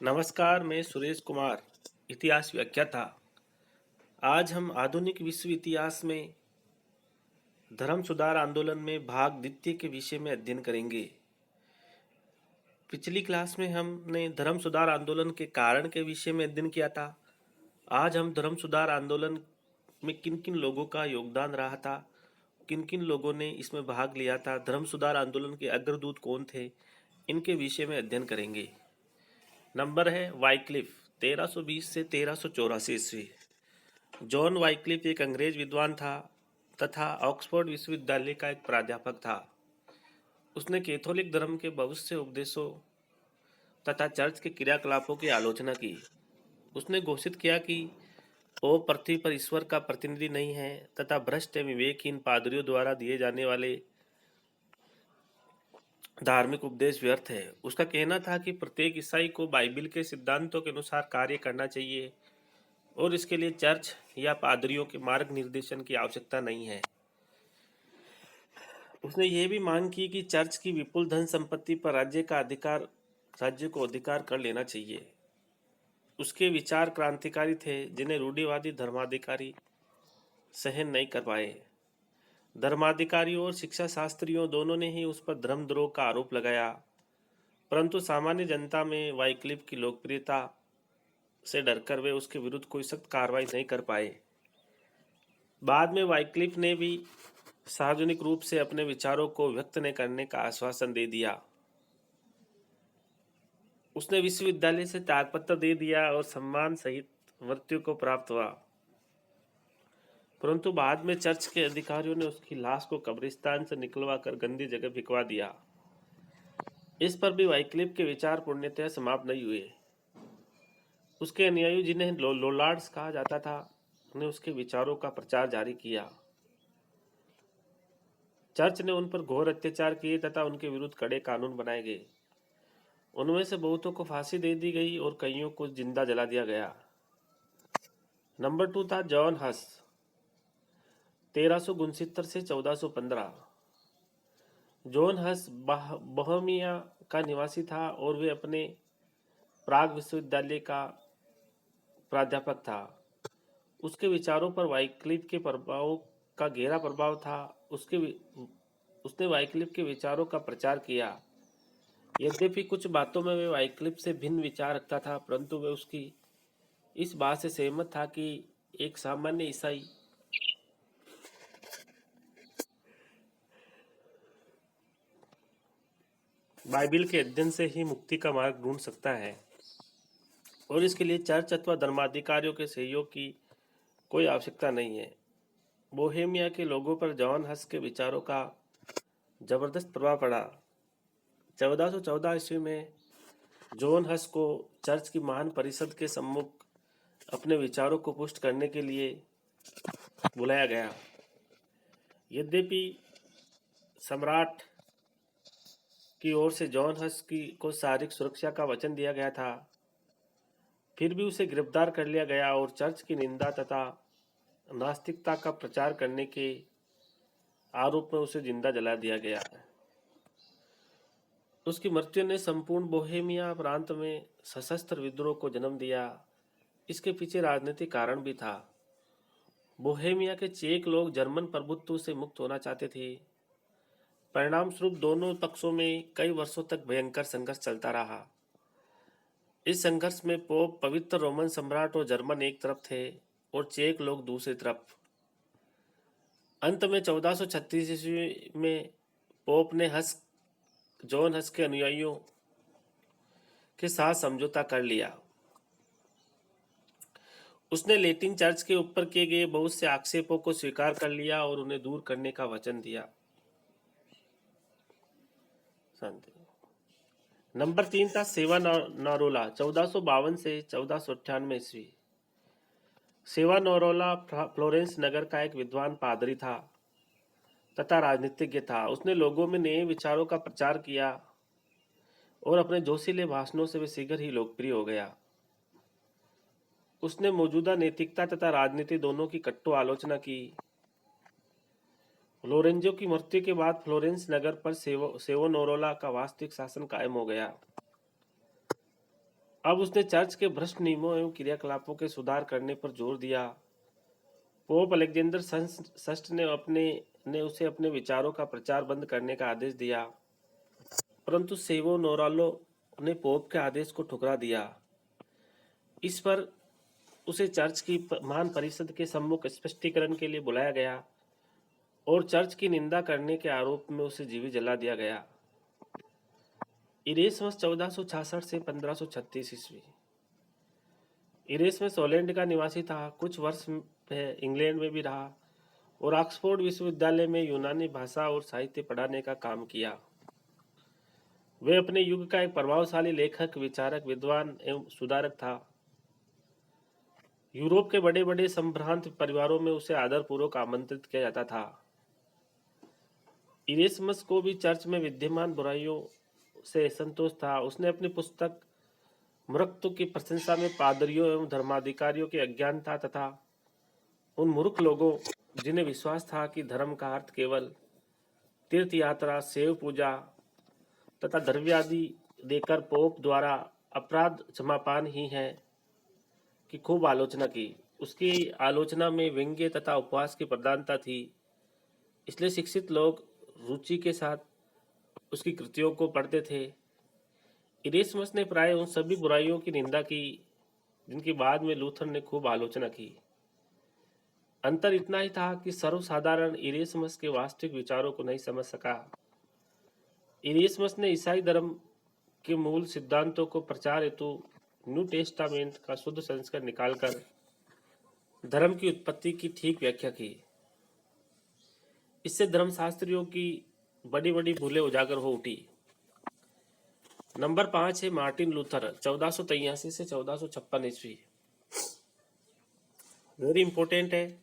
नमस्कार, मैं सुरेश कुमार, इतिहास व्याख्याता। आज हम आधुनिक विश्व इतिहास में धर्म सुधार आंदोलन में भाग द्वितीय के विषय में अध्ययन करेंगे। पिछली क्लास में हमने धर्म सुधार आंदोलन के कारण के विषय में अध्ययन किया था। आज हम धर्म सुधार आंदोलन में किन किन लोगों का योगदान रहा था, किन किन लोगों ने इसमें भाग लिया था, धर्म सुधार आंदोलन के अग्रदूत कौन थे, इनके विषय में अध्ययन करेंगे। नंबर है वाइक्लिफ, 1320 से 1384 ईस्वी। जॉन वाइक्लिफ एक अंग्रेज विद्वान था तथा ऑक्सफोर्ड विश्वविद्यालय का एक प्राध्यापक था। उसने कैथोलिक धर्म के बहुत से उपदेशों तथा चर्च के क्रियाकलापों की आलोचना की। उसने घोषित किया कि वो पृथ्वी पर ईश्वर का प्रतिनिधि नहीं है तथा भ्रष्ट एवं विवेकहीन पादरियों द्वारा दिए जाने वाले धार्मिक उपदेश व्यर्थ है। उसका कहना था कि प्रत्येक ईसाई को बाइबिल के सिद्धांतों के अनुसार कार्य करना चाहिए और इसके लिए चर्च या पादरियों के मार्ग निर्देशन की आवश्यकता नहीं है। उसने ये भी मांग की कि चर्च की विपुल धन संपत्ति पर राज्य को अधिकार कर लेना चाहिए। उसके विचार क्रांतिकारी थे जिन्हें रूढ़िवादी धर्माधिकारी सहन नहीं कर पाए। धर्माधिकारियों और शिक्षा शास्त्रियों दोनों ने ही उस पर धर्मद्रोह का आरोप लगाया, परंतु सामान्य जनता में वाइक्लिफ की लोकप्रियता से डरकर वे उसके विरुद्ध कोई सख्त कार्रवाई नहीं कर पाए। बाद में वाइक्लिफ ने भी सार्वजनिक रूप से अपने विचारों को व्यक्त न करने का आश्वासन दे दिया। उसने विश्वविद्यालय से त्यागपत्र दे दिया और सम्मान सहित मृत्यु को प्राप्त हुआ, परंतु बाद में चर्च के अधिकारियों ने उसकी लाश को कब्रिस्तान से निकलवा कर गंदी जगह भिजवा दिया। इस पर भी वाइक्लिफ के विचार पूर्णतः समाप्त नहीं हुए। उसके अनुयायी, जिन्हें लोलार्ड्स कहा जाता था, ने उसके विचारों का प्रचार जारी किया। चर्च ने उन पर घोर अत्याचार किए तथा उनके विरुद्ध कड़े कानून बनाए गए। उनमें से बहुतों को फांसी दे दी गई और कईयों को जिंदा जला दिया गया। नंबर 2 था जॉन हस, 1369 से 1415। जॉन हस बोहेमिया का निवासी था और वे अपने प्राग विश्वविद्यालय का प्राध्यापक था। उसके विचारों पर वाइक्लिफ के प्रभाव का गहरा प्रभाव था। उसने वाइक्लिफ के विचारों का प्रचार किया। यद्यपि कुछ बातों में वे वाइक्लिफ से भिन्न विचार रखता था, परंतु वे उसकी इस बात से सहमत था कि एक सामान्य ईसाई बाइबिल के अध्ययन से ही मुक्ति का मार्ग ढूंढ सकता है और इसके लिए चर्च अथवा धर्माधिकारियों के सहयोग की कोई आवश्यकता नहीं है। बोहेमिया के लोगों पर जॉन हस के विचारों का जबरदस्त प्रभाव पड़ा। 1414 ईस्वी में जॉन हस को चर्च की महान परिषद के सम्मुख अपने विचारों को पुष्ट करने के लिए बुलाया गया। यद्यपि सम्राट की ओर से जॉन हस को शारीरिक सुरक्षा का वचन दिया गया था, फिर भी उसे गिरफ्तार कर लिया गया और चर्च की निंदा तथा नास्तिकता का प्रचार करने के आरोप में उसे जिंदा जला दिया गया। उसकी मृत्यु ने संपूर्ण बोहेमिया प्रांत में सशस्त्र विद्रोह को जन्म दिया। इसके पीछे राजनीतिक कारण भी था। बोहेमिया के चेक लोग जर्मन प्रभुत्व से मुक्त होना चाहते थे। परिणाम स्वरूप दोनों पक्षों में कई वर्षों तक भयंकर संघर्ष चलता रहा। इस संघर्ष में पोप, पवित्र रोमन सम्राट और जर्मन एक तरफ थे और चेक लोग दूसरी तरफ। अंत में 1436 ईस्वी में पोप ने जॉन हस के अनुयायियों के साथ समझौता कर लिया। उसने लैटिन चर्च के ऊपर किए गए बहुत से आक्षेपों को स्वीकार कर लिया और उन्हें दूर करने का वचन दिया। नंबर 3 था सेवानोरोला, 1452 से 1498 ईस्वी। सेवानोरोला फ्लोरेंस नगर का एक विद्वान पादरी था तथा राजनीतिज्ञ था। उसने लोगों में नए विचारों का प्रचार किया और अपने जोशीले भाषणों से वे शीघ्र ही लोकप्रिय हो गया। उसने मौजूदा नैतिकता तथा राजनीति दोनों की कट्टु आलोचना की। लोरेंजो की मृत्यु के बाद फ्लोरेंस नगर पर सेवोनोरोला का वास्तविक शासन कायम हो गया। अब उसने चर्च के भ्रष्ट नियमों एवं क्रियाकलापों के सुधार करने पर जोर दिया। पोप अलेक्जेंडर षष्ठ ने उसे अपने विचारों का प्रचार बंद करने का आदेश दिया, परंतु सेवो नोरालो ने पोप के आदेश को ठुकरा दिया। इस पर उसे चर्च की महान परिषद के सम्मुख स्पष्टीकरण के लिए बुलाया गया और चर्च की निंदा करने के आरोप में उसे जीवित जला दिया गया। इरेस्मस 1466 से 1536 ईस्वी। इरेस्मस हॉलैंड का निवासी था। कुछ वर्ष इंग्लैंड में भी रहा और ऑक्सफोर्ड विश्वविद्यालय में यूनानी भाषा और साहित्य पढ़ाने का काम किया। वे अपने युग का एक प्रभावशाली लेखक, विचारक, विद्वान एवं सुधारक था। यूरोप के बड़े बड़े संभ्रांत परिवारों में उसे आदरपूर्वक आमंत्रित किया जाता था। इरेस्मस को भी चर्च में विद्यमान बुराइयों से संतोष था। उसने अपनी पुस्तक मूर्खत्व की प्रशंसा में पादरियों एवं धर्माधिकारियों की अज्ञानता तथा उन मूर्ख लोगों जिन्हें विश्वास था कि धर्म का अर्थ केवल तीर्थ यात्रा, सेव पूजा तथा द्रव्यादि देकर पोप द्वारा अपराध क्षमापान ही है, की खूब आलोचना की। उसकी आलोचना में व्यंग्य तथा उपवास की प्रधानता थी, इसलिए शिक्षित लोग रुचि के साथ उसकी कृतियों को पढ़ते थे। इरेस्मस ने प्राय उन सभी बुराइयों की निंदा की जिनकी बाद में लूथर ने खूब आलोचना की। अंतर इतना ही था कि सर्वसाधारण इरेस्मस के वास्तविक विचारों को नहीं समझ सका। इरेस्मस ने ईसाई धर्म के मूल सिद्धांतों को प्रचार हेतु न्यू टेस्टामेंट का शुद्ध संस्करण निकालकर धर्म की उत्पत्ति की ठीक व्याख्या की। इससे धर्मशास्त्रियों की बड़ी बड़ी भूलें उजागर हो उठी। नंबर 5 है मार्टिन लूथर, 1483 से 1456 ईस्वी। वेरी इंपॉर्टेंट है।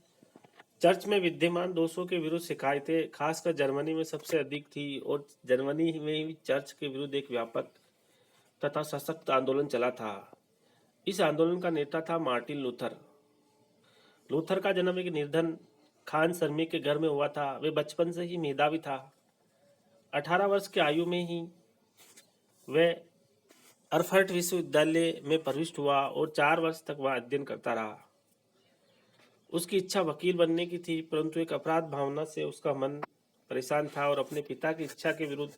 चर्च में विद्यमान दोषों के विरुद्ध शिकायतें खासकर जर्मनी में सबसे अधिक थी और जर्मनी में ही चर्च के विरुद्ध एक व्यापक तथा सशक्त आंदोलन चला था। इस आंदोलन का नेता था मार्टिन लूथर। लूथर का जन्म एक निर्धन खान श्रमिक के घर में हुआ था। वे बचपन से ही मेधावी था। 18 वर्ष की आयु में ही वह अरफर्ट विश्वविद्यालय में प्रविष्ट हुआ और 4 वर्ष तक वह अध्ययन करता रहा। उसकी इच्छा वकील बनने की थी, परंतु एक अपराध भावना से उसका मन परेशान था और अपने पिता की इच्छा के विरुद्ध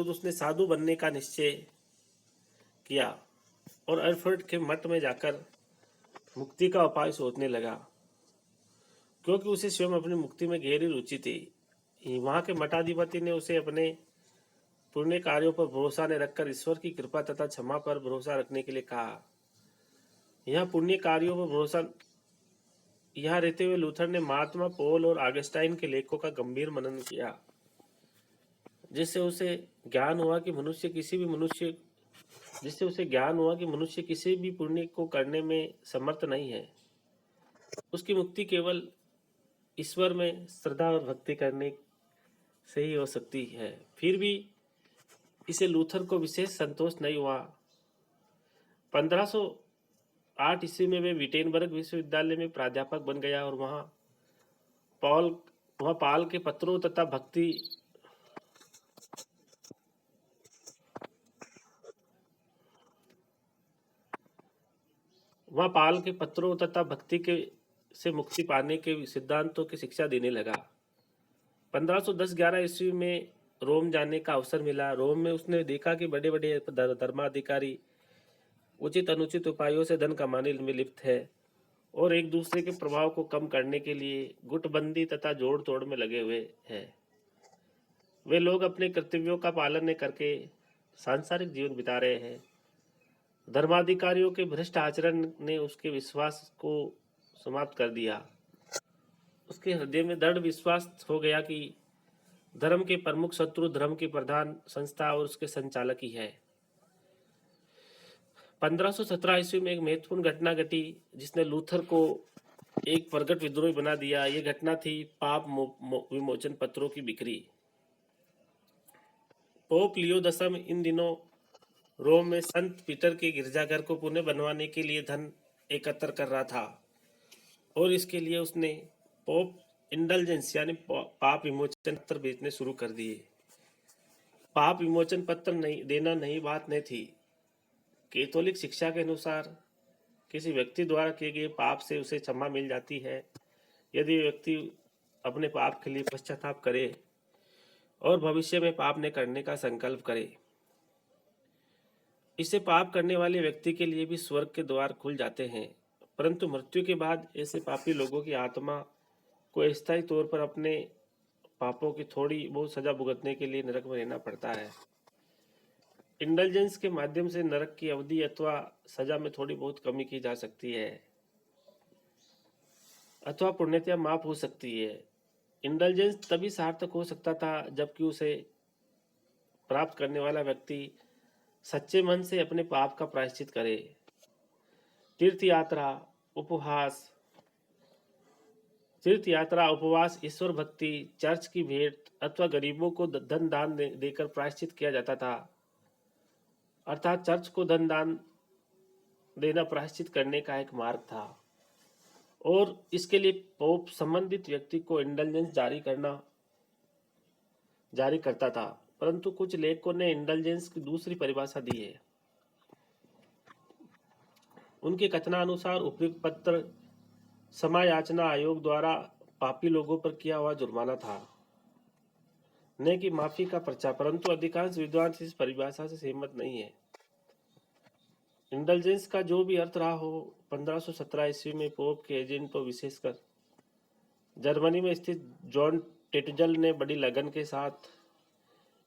उसने साधु बनने का निश्चय किया और अरफर्ट के मठ में जाकर मुक्ति का उपाय सोचने लगा, क्योंकि उसे स्वयं अपनी मुक्ति में गहरी रुचि थी। वहां के मठाधिपति ने उसे अपने पुण्य कार्यों पर भरोसा न रखकर ईश्वर की कृपा तथा क्षमा पर भरोसा रखने के लिए कहा। यहाँ पुण्य कार्यों पर भरोसा यहाँ रहते हुए लूथर ने महात्मा पॉल और ऑगस्टाइन के लेखों का गंभीर मनन किया, जिससे उसे ज्ञान हुआ कि मनुष्य किसी भी पुण्य को करने में समर्थ नहीं है। उसकी मुक्ति केवल ईश्वर में श्रद्धा और भक्ति करने से ही हो सकती है। फिर भी इसे लूथर को विशेष संतोष नहीं हुआ। 1508 ईस्वी में वे विटेनबर्ग विश्वविद्यालय में प्राध्यापक बन गया और वहाँ पाल के पत्रों तथा भक्ति के से मुक्ति पाने के सिद्धांतों की शिक्षा देने लगा। 1510-11 ईस्वी में रोम जाने का अवसर मिला। रोम में उसने देखा कि बड़े बड़े धर्माधिकारी उचित अनुचित उपायों से धन कमाने में लिप्त है और एक दूसरे के प्रभाव को कम करने के लिए गुटबंदी तथा जोड़ तोड़ में लगे हुए हैं। वे लोग अपने कर्तव्यों का पालन न करके सांसारिक जीवन बिता रहे हैं। धर्माधिकारियों के भ्रष्ट आचरण ने उसके विश्वास को समाप्त कर दिया। उसके हृदय में दृढ़ विश्वास हो गया कि धर्म के प्रमुख शत्रु धर्म की प्रधान संस्था और उसके संचालक ही है। 1517 ईस्वी में एक महत्वपूर्ण घटना घटी जिसने लूथर को एक प्रगट विद्रोही बना दिया। ये घटना थी पाप विमोचन पत्रों की बिक्री। पोप लियो 10 इन दिनों रोम में संत पीटर के गिरजाघर को पुनः बनवाने के लिए धन एकत्र कर रहा था और इसके लिए उसने पोप इंडल्जेंस यानी पाप विमोचन पत्र बेचने शुरू कर दिए। पाप विमोचन पत्र नहीं देना नई बात नहीं थी। कैथोलिक शिक्षा के अनुसार किसी व्यक्ति द्वारा किए गए पाप से उसे क्षमा मिल जाती है यदि व्यक्ति अपने पाप के लिए पश्चाताप करे और भविष्य में पाप न करने का संकल्प करे। इससे पाप करने वाले व्यक्ति के लिए भी स्वर्ग के द्वार खुल जाते हैं, परंतु मृत्यु के बाद ऐसे पापी लोगों की आत्मा को स्थायी तौर पर अपने पापों की थोड़ी बहुत सजा भुगतने के लिए नरक में रहना पड़ता है। इंडल्जेंस के माध्यम से नरक की अवधि अथवा सजा में थोड़ी बहुत कमी की जा सकती है अथवा पुण्यता माफ हो सकती है। इंडल्जेंस तभी सार्थक हो सकता था जबकि उसे प्राप्त करने वाला व्यक्ति सच्चे मन से अपने पाप का प्रायश्चित करे। तीर्थ यात्रा उपवास ईश्वर भक्ति, चर्च की भेंट अथवा गरीबों को धन दान देकर प्रायश्चित किया जाता था। अर्थात चर्च को धन दान देना प्रायश्चित करने का एक मार्ग था और इसके लिए पोप संबंधित व्यक्ति को इंडल्जेंस जारी करता था, परंतु कुछ लेखकों ने इंडल्जेंस की दूसरी परिभाषा दी है। उनके कथनानुसार उपयुक्त पत्र समायाचना आयोग द्वारा पापी लोगों पर किया हुआ जुर्माना था, न कि माफी का पर्चा, परंतु अधिकांश विद्वान इस परिभाषा से सहमत नहीं है। इंडल्जेंस का जो भी अर्थ रहा हो, 1517 ईस्वी में पोप के एजेंट और विशेषकर जर्मनी में स्थित जॉन टेटजल ने बड़ी लगन के साथ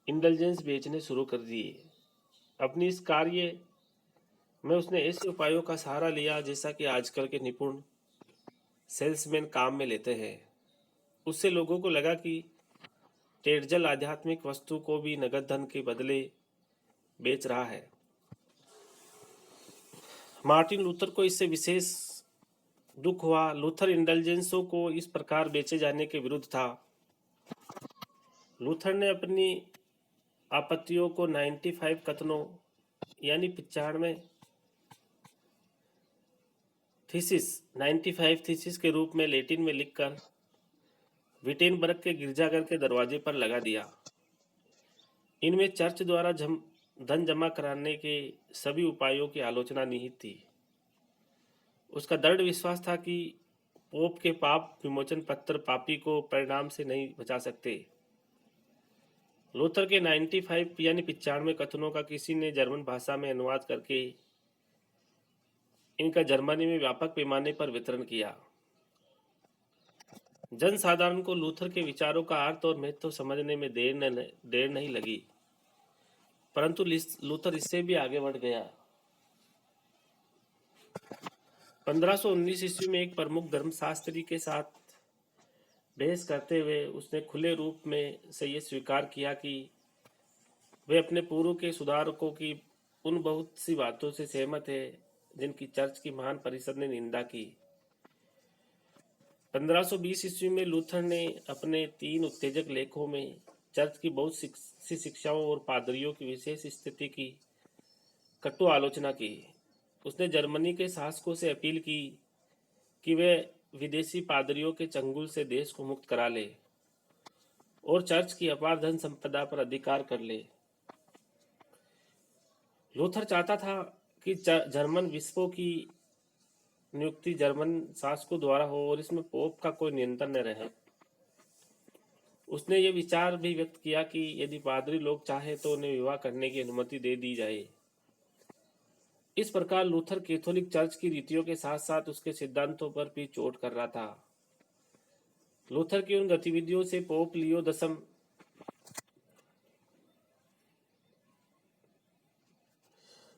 इंडल्जेंस बेचने शुरू कर दिए। अपनी इस कार्य में उसने ऐसे उपायों का सहारा लिया जैसा कि आजकल के निपुण सेल्समैन काम में लेते हैं। उससे लोगों को लगा कि टेटजल आध्यात्मिक वस्तु को भी नगद धन के बदले बेच रहा है। मार्टिन लूथर को इससे विशेष दुख हुआ। लूथर इंडल्जेंसों को इस प्रकार बेचे जाने के विरुद्ध था। लूथर ने अपनी आपत्तियों को 95 कथनों यानी 95 थीसिस के रूप में लैटिन में लिखकर विटेनबर्ग के गिरजाघर के दरवाजे पर लगा दिया। इनमें चर्च द्वारा धन जमा कराने के सभी उपायों की आलोचना निहित थी। उसका दृढ़ विश्वास था कि पोप के पाप विमोचन पत्र पापी को परिणाम से नहीं बचा सकते। लूथर के 95 यानी 95 कथनों का किसी ने जर्मन भाषा में अनुवाद करके इनका जर्मनी में व्यापक पैमाने पर वितरण किया। जन साधारण को लूथर के विचारों का अर्थ और महत्व समझने में देर नहीं लगी, परंतु लूथर इससे भी आगे बढ़ गया। 1519 ईस्वी में एक प्रमुख धर्मशास्त्री के साथ बहस करते हुए उसने खुले रूप में से ये स्वीकार किया कि वे अपने पूर्व के सुधारकों की उन बहुत सी बातों से सहमत है जिनकी चर्च की महान परिषद ने निंदा की। 1520 ईस्वी में लूथर ने अपने 3 उत्तेजक लेखों में चर्च की बहुत सी शिक्षाओं और पादरियों की विशेष स्थिति की कटु आलोचना की। उसने जर्मनी के शासकों से अपील की कि वे विदेशी पादरियों के चंगुल से देश को मुक्त करा ले और चर्च की अपार धन संपदा पर अधिकार कर ले। लूथर चाहता था कि जर्मन विश्वों की नियुक्ति जर्मन शासकों द्वारा हो और इसमें पोप का कोई नियंत्रण न रहे। उसने ये विचार भी व्यक्त किया कि यदि पादरी लोग चाहे तो उन्हें विवाह करने की अनुमति दे दी जाए। इस प्रकार लूथर कैथोलिक चर्च की रीतियों के साथ साथ उसके सिद्धांतों पर भी चोट कर रहा था। लूथर की उन गतिविधियों से पोप लियो 10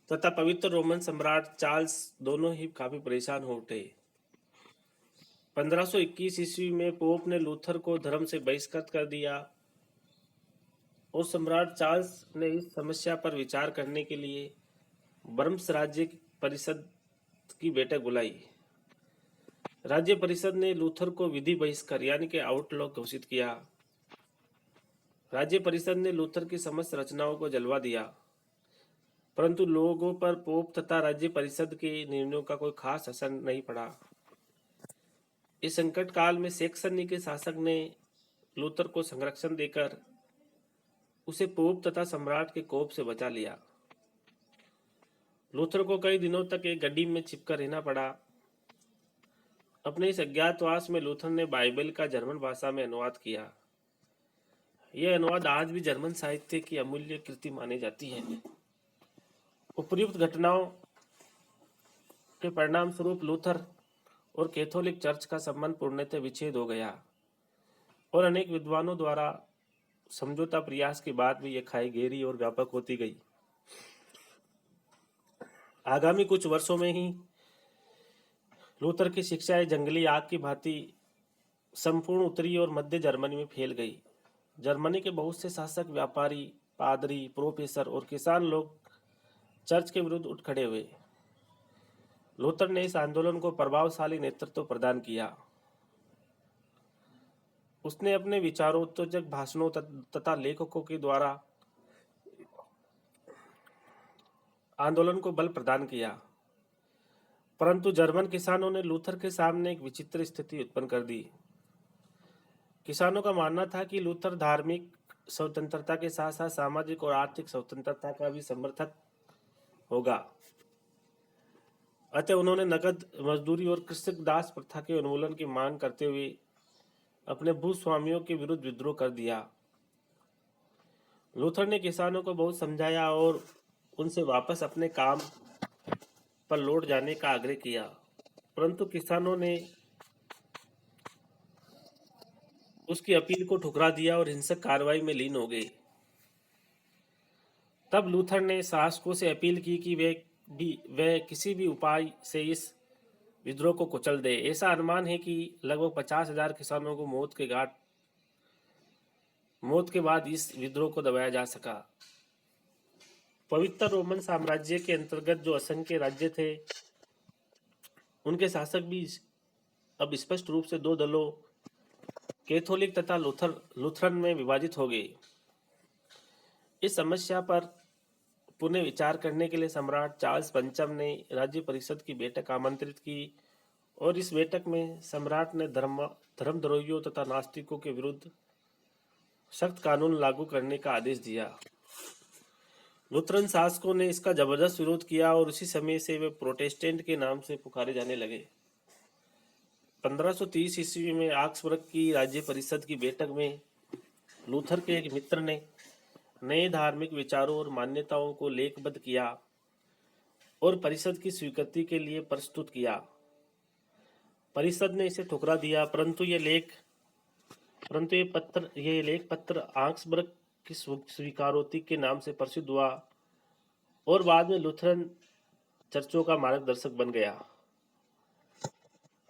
तथा पवित्र रोमन सम्राट चार्ल्स दोनों ही काफी परेशान हो उठे। 1521 ईस्वी में पोप ने लूथर को धर्म से बहिष्कृत कर दिया और सम्राट चार्ल्स ने इस समस्या पर विचार करने के लिए वर्म्स राज्य परिषद की बैठक बुलाई। राज्य परिषद ने लूथर को विधि बहिष्कार यानी कि आउटलॉ घोषित किया। राज्य परिषद ने लूथर की समस्त रचनाओं को जलवा दिया, परंतु लोगों पर पोप तथा राज्य परिषद के निर्णयों का कोई खास असर नहीं पड़ा। इस संकट काल में सैक्सनी के शासक ने लूथर को संरक्षण देकर उसे पोप तथा सम्राट के कोप से बचा लिया। लूथर को कई दिनों तक एक गड्डी में छिपकर रहना पड़ा। अपने इस अज्ञातवास में लूथर ने बाइबल का जर्मन भाषा में अनुवाद किया। यह अनुवाद आज भी जर्मन साहित्य की अमूल्य कृति मानी जाती है। उपर्युक्त घटनाओं के परिणाम स्वरूप लूथर और कैथोलिक चर्च का संबंध पूर्णतः विच्छेद हो गया और अनेक विद्वानों द्वारा समझौता प्रयास के बाद भी यह खाई गहरी और व्यापक होती गई। आगामी कुछ वर्षों में ही लूथर की शिक्षाएं जंगली आग की भांति संपूर्ण उत्तरी और मध्य जर्मनी में फैल गई। जर्मनी के बहुत से शासक, व्यापारी, पादरी, प्रोफेसर और किसान लोग चर्च के विरुद्ध उठ खड़े हुए। लूथर ने इस आंदोलन को प्रभावशाली नेतृत्व प्रदान किया। उसने अपने विचारोत्तेजक भाषणों तथा लेखकों के द्वारा आंदोलन को बल प्रदान किया, परंतु जर्मन किसानों ने लूथर के सामने एक विचित्र स्थिति उत्पन्न कर दी। किसानों का मानना था कि लूथर धार्मिक स्वतंत्रता के साथ साथ सामाजिक और आर्थिक स्वतंत्रता का भी समर्थक होगा। अतः उन्होंने नकद मजदूरी और कृषक दास प्रथा के उन्मूलन की मांग करते हुए अपने भूस्वामियों के विरुद्ध विद्रोह कर दिया। लूथर ने किसानों को बहुत समझाया और उनसे वापस अपने काम पर लौट जाने का आग्रह किया, परंतु किसानों ने उसकी अपील को ठुकरा दिया और हिंसक कार्रवाई में लीन हो गए। तब लूथर ने शासकों से अपील की कि वे किसी भी उपाय से इस विद्रोह को कुचल दे। ऐसा अनुमान है कि लगभग 50,000 किसानों को मौत के बाद इस विद्रोह को दबाया जा सका। पवित्र रोमन साम्राज्य के अंतर्गत जो असंख्य राज्य थे, उनके शासक भी अब स्पष्ट रूप से दो दलों, कैथोलिक तथा लूथरन में विभाजित हो गए। इस समस्या पर पुनः विचार करने के लिए सम्राट चार्ल्स पंचम ने राज्य परिषद की बैठक आमंत्रित की और इस बैठक में सम्राट ने धर्मद्रोहियों तथा नास्तिकों के विरुद्ध सख्त कानून लागू करने का आदेश दिया। लूथरन शासकों ने इसका जबरदस्त विरोध किया और उसी समय से वे प्रोटेस्टेंट के नाम से पुकारे जाने लगे। 1530 ईस्वी में ऑक्सबर्ग की राज्य परिषद की बैठक में लूथर के एक मित्र ने नए धार्मिक विचारों और मान्यताओं को लेखबद्ध किया और परिषद की स्वीकृति के लिए प्रस्तुत किया। परिषद ने इसे ठुकरा दिया, परंतु ये लेख पत्र ऑक्सबर्ग की स्वीकारोक्ति के नाम से प्रसिद्ध हुआ और बाद में लूथरन चर्चों का मार्गदर्शक बन गया।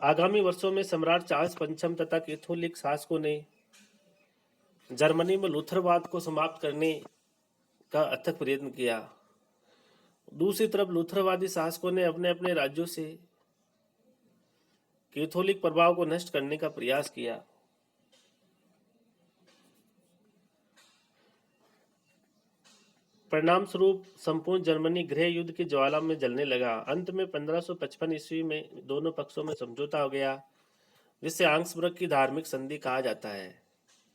आगामी वर्षों में सम्राट चार्ल्स पंचम तथा कैथोलिक शासकों ने जर्मनी में लूथरवाद को समाप्त करने का अथक प्रयत्न किया। दूसरी तरफ लूथरवादी शासकों ने अपने अपने राज्यों से कैथोलिक प्रभाव को नष्ट करने का प्रयास किया। परिणाम स्वरूप संपूर्ण जर्मनी गृह युद्ध की ज्वाला में जलने लगा। अंत में 1555 ईस्वी में दोनों पक्षों में समझौता हो गया, जिसे ऑक्सबर्ग की धार्मिक संधि कहा जाता है।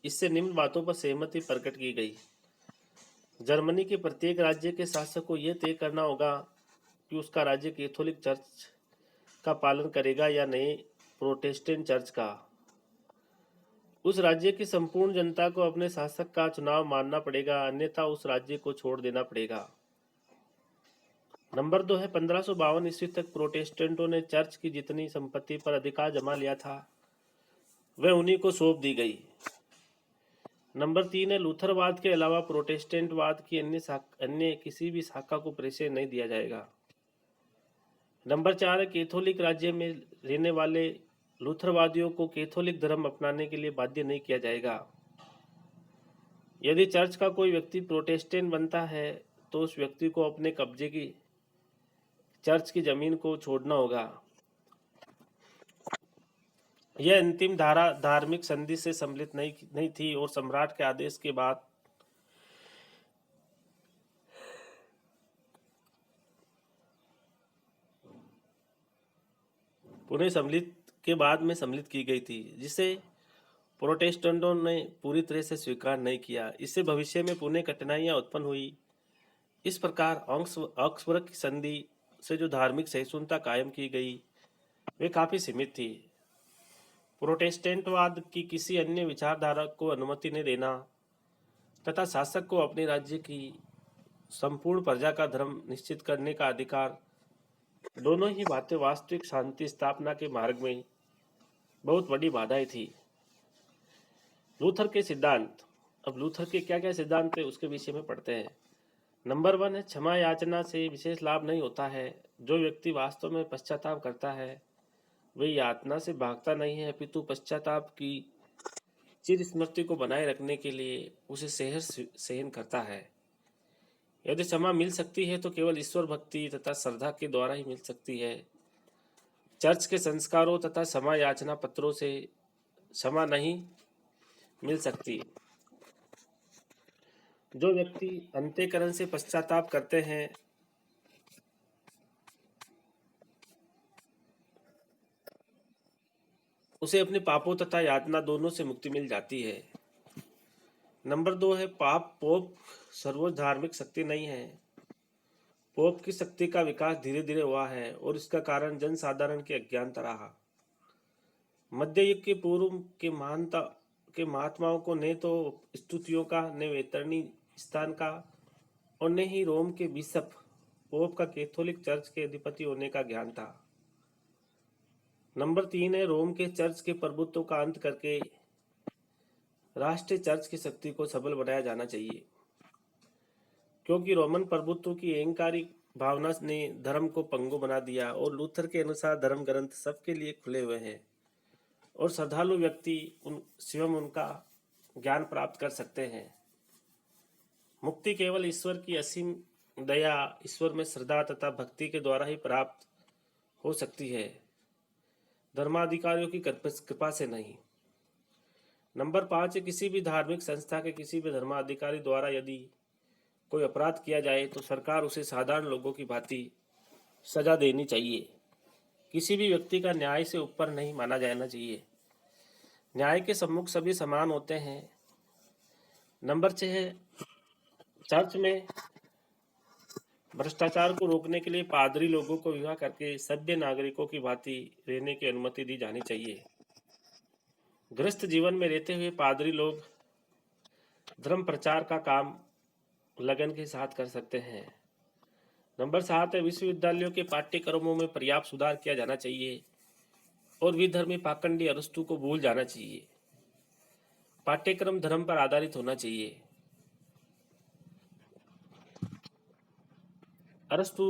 इससे निम्न बातों पर सहमति प्रकट की गई। जर्मनी के प्रत्येक राज्य के शासक को यह तय करना होगा कि उसका राज्य कैथोलिक चर्च का पालन करेगा या नए प्रोटेस्टेंट चर्च का। उस राज्य की संपूर्ण जनता को अपने शासक का चुनाव मानना पड़ेगा, अन्यथा उस राज्य को छोड़ देना पड़ेगा। नंबर 2 है 1552 ईस्वी तक प्रोटेस्टेंटों ने चर्च की जितनी संपत्ति पर अधिकार जमा लिया था वह उन्हीं को सौंप दी गई। नंबर 3 है लूथरवाद के अलावा प्रोटेस्टेंटवाद की अन्य किसी भी शाखा को प्रवेश नहीं दिया जाएगा। नंबर 4 है कैथोलिक राज्य में रहने वाले लूथरवादियों को कैथोलिक धर्म अपनाने के लिए बाध्य नहीं किया जाएगा। यदि चर्च का कोई व्यक्ति प्रोटेस्टेंट बनता है तो उस व्यक्ति को अपने कब्जे की चर्च की जमीन को छोड़ना होगा। यह अंतिम धार्मिक संधि से सम्मिलित नहीं थी और सम्राट के आदेश के बाद पुनः सम्मिलित की गई थी, जिसे प्रोटेस्टेंटों ने पूरी तरह से स्वीकार नहीं किया। इससे भविष्य में पुनः कठिनाइयां उत्पन्न हुई। इस प्रकार ऑक्सफोर्ड की संधि से जो धार्मिक सहिष्णुता कायम की गई वे काफी सीमित थी। प्रोटेस्टेंटवाद की किसी अन्य विचारधारा को अनुमति न देना तथा शासक को अपने राज्य की संपूर्ण प्रजा का धर्म निश्चित करने का अधिकार, दोनों ही बातें वास्तविक शांति स्थापना के मार्ग में बहुत बड़ी बाधाएं थी। लूथर के सिद्धांत। अब लूथर के क्या क्या सिद्धांत थे उसके विषय में पढ़ते हैं। नंबर 1 है क्षमा याचना से विशेष लाभ नहीं होता है। जो व्यक्ति वास्तव में पश्चाताप करता है वे यातना से भागता नहीं है, अपितु पश्चाताप की चिर स्मृति को बनाए रखने के लिए उसे सहन करता है। यदि क्षमा मिल सकती है तो केवल ईश्वर भक्ति तथा श्रद्धा के द्वारा ही मिल सकती है। चर्च के संस्कारों तथा क्षमा याचना पत्रों से क्षमा नहीं मिल सकती। जो व्यक्ति अंतःकरण से पश्चाताप करते हैं उसे अपने पापों तथा यातना दोनों से मुक्ति मिल जाती है। नंबर 2 है पोप सर्वोच्च धार्मिक शक्ति नहीं है। पोप की शक्ति का विकास धीरे धीरे हुआ है और इसका कारण जनसाधारण की अज्ञानता रहा। मध्य युग के पूर्व के महात्माओं को न तो स्तुतियों का, न वेतरणी स्थान का और न ही रोम के बिशप पोप का कैथोलिक चर्च के अधिपति होने का ज्ञान था। नंबर 3 है रोम के चर्च के प्रभुत्व का अंत करके राष्ट्रीय चर्च की शक्ति को सबल बनाया जाना चाहिए, क्योंकि रोमन प्रभुत्व की अहंकारी भावना ने धर्म को पंगु बना दिया और लूथर के अनुसार धर्म ग्रंथ सबके लिए खुले हुए हैं और श्रद्धालु व्यक्ति स्वयं उनका ज्ञान प्राप्त कर सकते हैं। मुक्ति केवल ईश्वर की असीम दया, ईश्वर में श्रद्धा तथा भक्ति के द्वारा ही प्राप्त हो सकती है, धर्माधिकारियों की कृपा से नहीं। नंबर 5 है किसी भी धार्मिक संस्था के किसी भी धर्माधिकारी द्वारा यदि कोई अपराध किया जाए तो सरकार उसे साधारण लोगों की भांति सजा देनी चाहिए। किसी भी व्यक्ति का न्याय से ऊपर नहीं माना जाना चाहिए। न्याय के सम्मुख सभी समान होते हैं। नंबर 6 है चर्च में भ्रष्टाचार को रोकने के लिए पादरी लोगों को विवाह करके सभ्य नागरिकों की भांति रहने की अनुमति दी जानी चाहिए। गृहस्थ जीवन में रहते हुए पादरी लोग धर्म प्रचार का काम लगन के साथ कर सकते हैं। नंबर 7 है विश्वविद्यालयों के पाठ्यक्रमों में पर्याप्त सुधार किया जाना चाहिए और विधर्मी पाखंडी अरस्तु को भूल जाना चाहिए। पाठ्यक्रम धर्म पर आधारित होना चाहिए। अरस्तु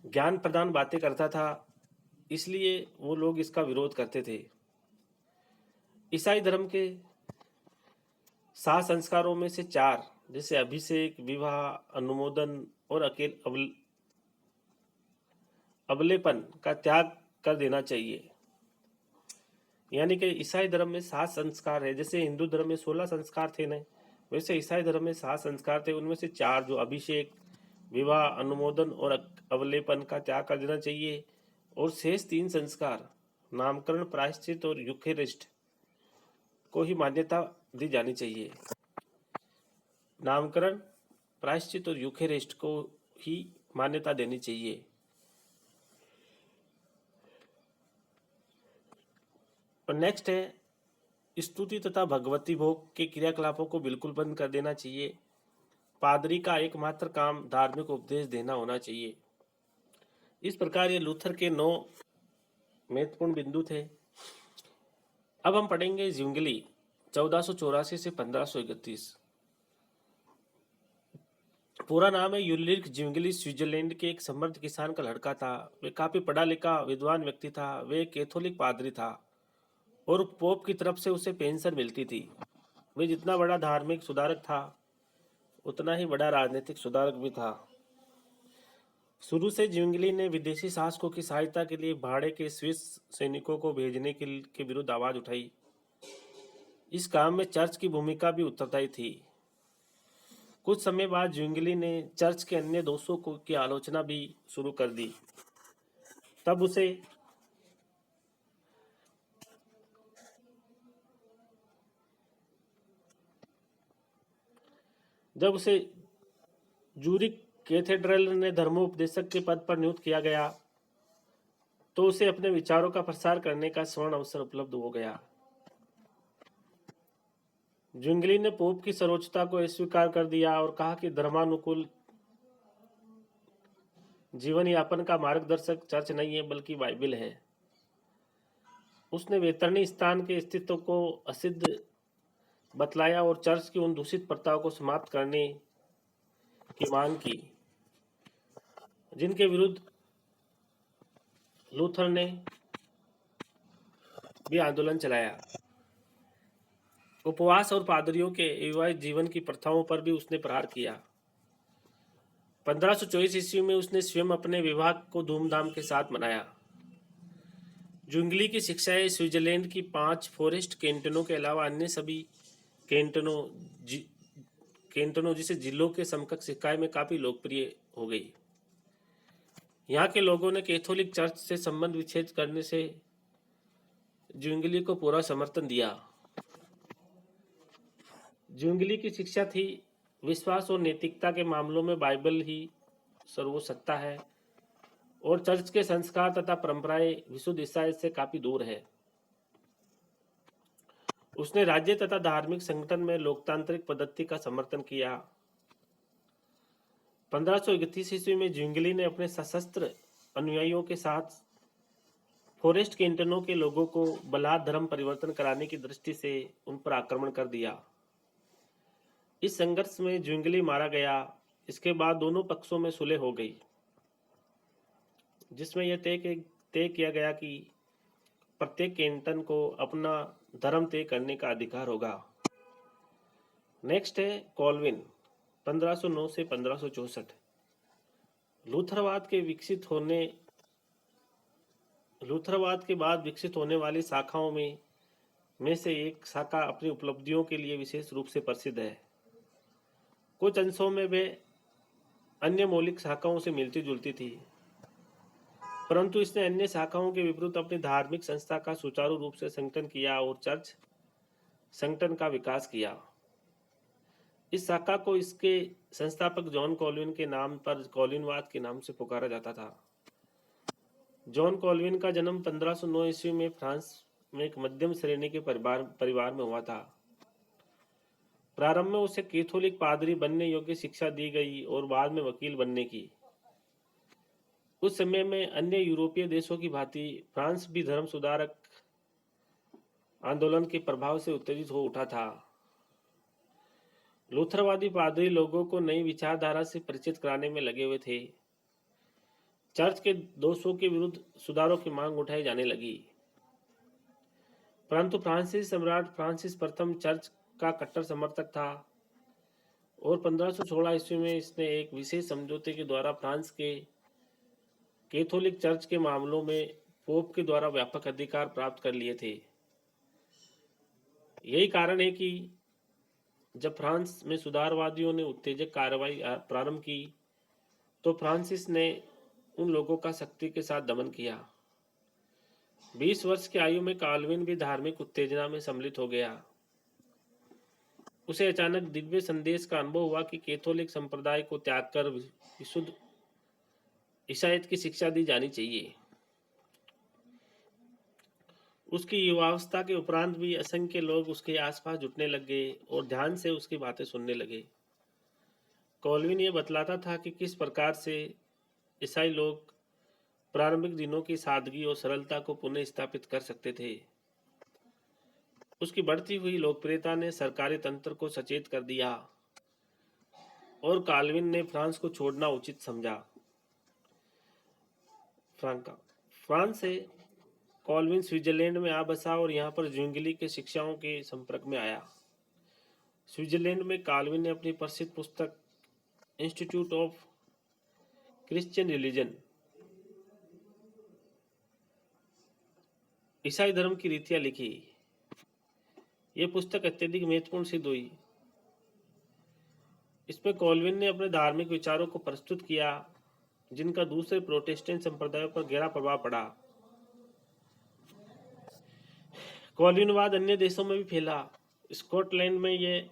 ज्ञान प्रदान बातें करता था, इसलिए वो लोग इसका विरोध करते थे। ईसाई धर्म के 7 संस्कारों में से 4 जैसे अभिषेक, विवाह, अनुमोदन और अबलेपन का त्याग कर देना चाहिए। यानी कि ईसाई धर्म में 7 संस्कार है। जैसे हिंदू धर्म में 16 संस्कार थे ना, वैसे ईसाई धर्म में 7 संस्कार थे। उनमें से 4 जो अभिषेक, विवाह, अनुमोदन और अवलेपन का त्याग कर देना चाहिए और शेष 3 संस्कार नामकरण, प्रायश्चित और यूखेरिस्ट को ही मान्यता दी जानी चाहिए। नामकरण, प्रायश्चित और यूखेरिस्ट को ही मान्यता देनी चाहिए। और नेक्स्ट है स्तुति तथा भगवती भोग के क्रियाकलापों को बिल्कुल बंद कर देना चाहिए। पादरी का एकमात्र काम धार्मिक उपदेश देना होना चाहिए। इस प्रकार ये लूथर के 9 महत्वपूर्ण बिंदु थे। अब हम पढ़ेंगे ज्विंगली 1484 से 1531। पूरा नाम है यूलिक ज्विंगली। स्विट्जरलैंड के एक समृद्ध किसान का लड़का था। वे काफी पढ़ा लिखा विद्वान व्यक्ति था। वे एक कैथोलिक पादरी था और पोप की तरफ से उसे पेंशन मिलती थी। वे जितना बड़ा धार्मिक सुधारक था उतना ही बड़ा राजनीतिक सुधारक भी था। शुरू से ज्विंगली ने विदेशी शासकों की सहायता के लिए भाड़े के स्विस सैनिकों को भेजने के विरुद्ध आवाज उठाई। इस काम में चर्च की भूमिका भी उत्तरदायी थी। कुछ समय बाद ज्विंगली ने चर्च के अन्य दोषों की आलोचना भी शुरू कर दी। तब उसे जब उसे जूरिक कैथेड्रल ने धर्मोपदेशक के पद पर नियुक्त किया गया तो उसे अपने विचारों का प्रसार करने का स्वर्ण अवसर उपलब्ध हो गया। ज्विंगली ने पोप की सर्वोच्चता को अस्वीकार कर दिया और कहा कि धर्मानुकूल जीवन यापन का मार्गदर्शक चर्च नहीं है बल्कि बाइबिल है। उसने वेतरनी स्थान के अस्तित्व को असिद्ध बतलाया और चर्च की उन दूषित प्रथाओं को समाप्त करने की मांग की जिनके विरुद्ध लूथर ने भी आंदोलन चलाया। उपवास और पादरियों के विवाहित जीवन की प्रथाओं पर भी उसने प्रहार किया। 1524 ईस्वी में उसने स्वयं अपने विवाह को धूमधाम के साथ मनाया। ज्विंगली की शिक्षाएं स्विट्जरलैंड की 5 फॉरेस्ट कैंटनों के अलावा अन्य सभी कैंटनों जिसे जिलों के समकक्ष शिक्षाएं में काफी लोकप्रिय हो गई। यहाँ के लोगों ने कैथोलिक चर्च से संबंध विच्छेद करने से ज्विंगली को पूरा समर्थन दिया। ज्विंगली की शिक्षा थी विश्वास और नैतिकता के मामलों में बाइबल ही सर्वोच्च सत्ता है और चर्च के संस्कार तथा परंपराएं विशुद्ध ईसाई से काफी दूर है। उसने राज्य तथा धार्मिक संगठन में लोकतांत्रिक पद्धति का समर्थन किया। 1531 ईस्वी में ज्विंगली ने अपने सशस्त्र अनुयायियों के साथ फॉरेस्ट कैंटनों के लोगों को बलात् धर्म परिवर्तन कराने की दृष्टि से उन पर आक्रमण कर दिया। इस संघर्ष में ज्विंगली मारा गया। इसके बाद दोनों पक्षों में सुलह हो गई जिसमें यह तय किया गया कि प्रत्येक कैंटन को अपना धर्म तय करने का अधिकार होगा। नेक्स्ट है कॉल्विन 1509 से 1564। लूथरवाद के बाद विकसित होने वाली शाखाओं में से एक शाखा अपनी उपलब्धियों के लिए विशेष रूप से प्रसिद्ध है। कुछ अंशों में वे अन्य मौलिक शाखाओं से मिलती जुलती थी, परंतु इसने अन्य शाखाओं के विपरीत अपनी धार्मिक संस्था का सुचारू रूप से संगठन किया और चर्च संगठन का विकास किया। इस शाखा को इसके संस्थापक जॉन कॉल्विन के नाम पर कॉल्विनवाद के नाम से पुकारा जाता था। जॉन कॉल्विन का जन्म 1509 ईस्वी में फ्रांस में एक मध्यम श्रेणी के परिवार में हुआ था। प्रारंभ में उसे कैथोलिक पादरी बनने योग्य शिक्षा दी गई और बाद में वकील बनने की। उस समय में अन्य यूरोपीय देशों की भांति फ्रांस भी धर्म सुधारक आंदोलन के प्रभाव से उत्तेजित हो उठा था। लूथरवादी पादरी लोगों को नई विचारधारा से परिचित कराने में लगे हुए थे। चर्च के दोषों के विरुद्ध सुधारों की मांग उठाई जाने लगी, परंतु फ्रांसीसी सम्राट फ्रांसिस प्रथम चर्च का कट्टर समर्थक था और 1516 ईस्वी में इसने एक विशेष समझौते के द्वारा फ्रांस के कैथोलिक चर्च के मामलों में पोप के द्वारा व्यापक अधिकार प्राप्त कर लिए थे। यही कारण है कि जब फ्रांस में सुधारवादियों ने उत्तेजक कार्रवाई प्रारंभ की तो फ्रांसिस ने उन लोगों का सख्ती के साथ दमन किया। 20 वर्ष की आयु में कॉल्विन भी धार्मिक उत्तेजना में सम्मिलित हो गया। उसे अचानक दिव्य संदेश का अनुभव हुआ कि कैथोलिक संप्रदाय को त्याग कर विशुद्ध ईसाईयत की शिक्षा दी जानी चाहिए। उसकी युवावस्था के उपरांत भी असंख्य लोग उसके आसपास जुटने लग गए और ध्यान से उसकी बातें सुनने लगे। कॉल्विन ये बतलाता था कि किस प्रकार से ईसाई लोग प्रारंभिक दिनों की सादगी और सरलता को पुनः स्थापित कर सकते थे। उसकी बढ़ती हुई लोकप्रियता ने सरकारी तंत्र को सचेत कर दिया और कॉल्विन ने फ्रांस को छोड़ना उचित समझा। फ्रांस से कॉल्विन स्विट्जरलैंड में आ बसा और यहाँ पर ज्विंगली के शिक्षाओं के संपर्क में आया। स्विट्जरलैंड में कॉल्विन ने अपनी प्रसिद्ध पुस्तक इंस्टीट्यूट ऑफ क्रिश्चियन रिलीजन ईसाई धर्म की रीतियां लिखी। यह पुस्तक अत्यधिक महत्वपूर्ण सिद्ध हुई। इसमें कॉल्विन ने अपने धार्मिक विचारों को प्रस्तुत किया जिनका दूसरे प्रोटेस्टेंट संप्रदायों पर गहरा प्रभाव पड़ा। कॉल्विनवाद अन्य देशों में भी फैला। स्कॉटलैंड में यह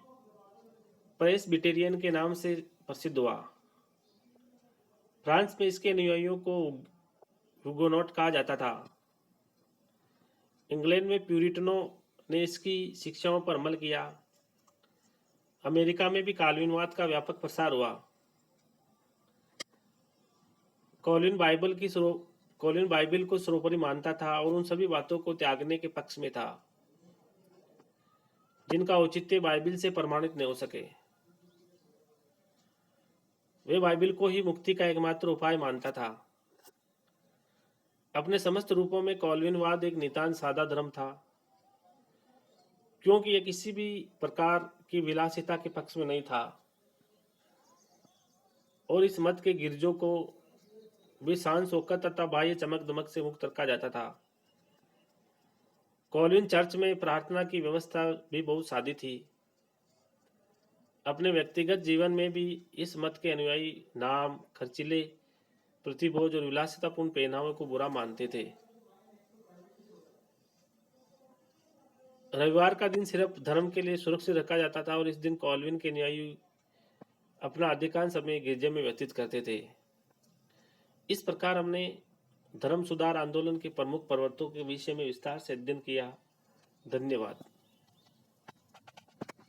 प्रेस्बिटेरियन के नाम से प्रसिद्ध हुआ। फ्रांस में इसके अनुयायियों को हुगोनोट कहा जाता था। इंग्लैंड में प्यूरिटनों ने इसकी शिक्षाओं पर अमल किया। अमेरिका में भी काल्विनवाद का व्यापक प्रसार हुआ। कॉलिन बाइबल को सर्वोपरि मानता था और उन सभी बातों को त्यागने के पक्ष में था जिनका औचित्य बाइबल से प्रमाणित नहीं हो सके। वे बाइबल को ही मुक्ति का एकमात्र उपाय मानता था। अपने समस्त रूपों में कॉल्विनवाद एक नितांत सादा धर्म था, क्योंकि यह किसी भी प्रकार की विलासिता के पक्ष में नहीं था और इस मत के गिरजों को भी शान शौकत तथा बाह्य चमक दमक से मुक्त रखा जाता था। कॉलिन चर्च में प्रार्थना की व्यवस्था भी बहुत सादी थी। अपने व्यक्तिगत जीवन में भी इस मत के अनुयायी नाम, खर्चीले प्रतिभोज और विलासितापूर्ण पहनावे को बुरा मानते थे। रविवार का दिन सिर्फ धर्म के लिए सुरक्षित रखा जाता था और इस दिन कॉल्विन के अनुयायी अपना अधिकांश समय गिरजे में व्यतीत करते थे। इस प्रकार हमने धर्म सुधार आंदोलन के प्रमुख प्रवर्तकों के विषय में विस्तार से अध्ययन किया। धन्यवाद।